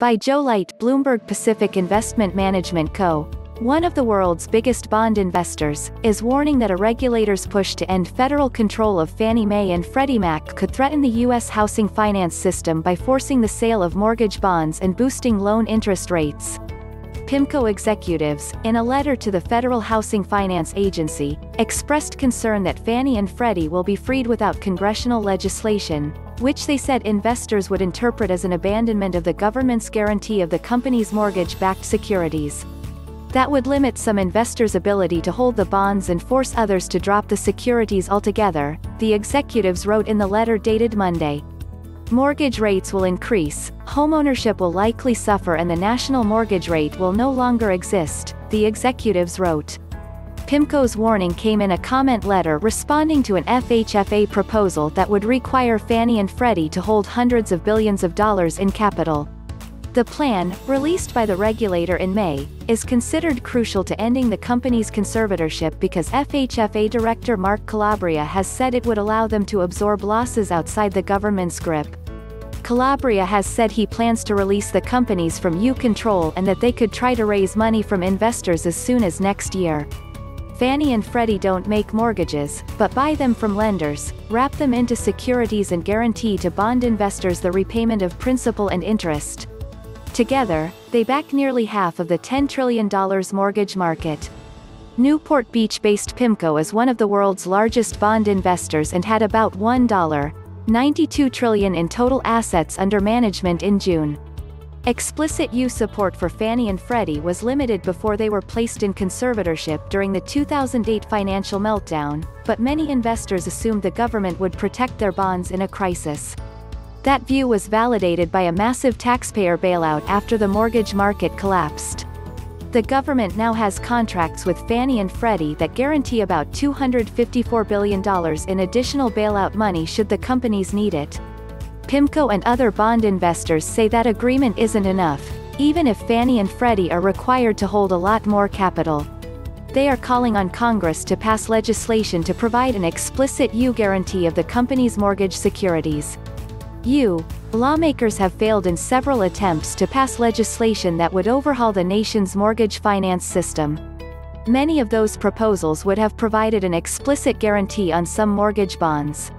By Joe Light. BloombergPacific Investment Management Co., one of the world's biggest bond investors, is warning that a regulator's push to end federal control of Fannie Mae and Freddie Mac could threaten the U.S. housing finance system by forcing the sale of mortgage bonds and boosting loan interest rates. Pimco executives, in a letter to the Federal Housing Finance Agency, expressed concern that Fannie and Freddie will be freed without congressional legislation, which they said investors would interpret as an abandonment of the government's guarantee of the company's mortgage-backed securities. That would limit some investors' ability to hold the bonds and force others to drop the securities altogether, the executives wrote in the letter dated Monday. Mortgage rates will increase, homeownership will likely suffer, and the national mortgage rate will no longer exist, the executives wrote. Pimco's warning came in a comment letter responding to an FHFA proposal that would require Fannie and Freddie to hold hundreds of billions of dollars in capital. The plan, released by the regulator in May, is considered crucial to ending the company's conservatorship because FHFA Director Mark Calabria has said it would allow them to absorb losses outside the government's grip. Calabria has said he plans to release the companies from U control and that they could try to raise money from investors as soon as next year. Fannie and Freddie don't make mortgages, but buy them from lenders, wrap them into securities and guarantee to bond investors the repayment of principal and interest. Together, they back nearly half of the $10 trillion mortgage market. Newport Beach-based Pimco is one of the world's largest bond investors and had about $1.92 trillion in total assets under management in June. Explicit U support for Fannie and Freddie was limited before they were placed in conservatorship during the 2008 financial meltdown, but many investors assumed the government would protect their bonds in a crisis. That view was validated by a massive taxpayer bailout after the mortgage market collapsed. The government now has contracts with Fannie and Freddie that guarantee about $254 billion in additional bailout money should the companies need it. Pimco and other bond investors say that agreement isn't enough, even if Fannie and Freddie are required to hold a lot more capital. They are calling on Congress to pass legislation to provide an explicit U guarantee of the company's mortgage securities. Lawmakers have failed in several attempts to pass legislation that would overhaul the nation's mortgage finance system. Many of those proposals would have provided an explicit guarantee on some mortgage bonds.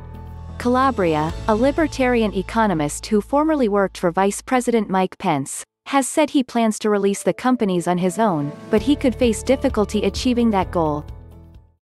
Calabria, a libertarian economist who formerly worked for Vice President Mike Pence, has said he plans to release the companies on his own, but he could face difficulty achieving that goal.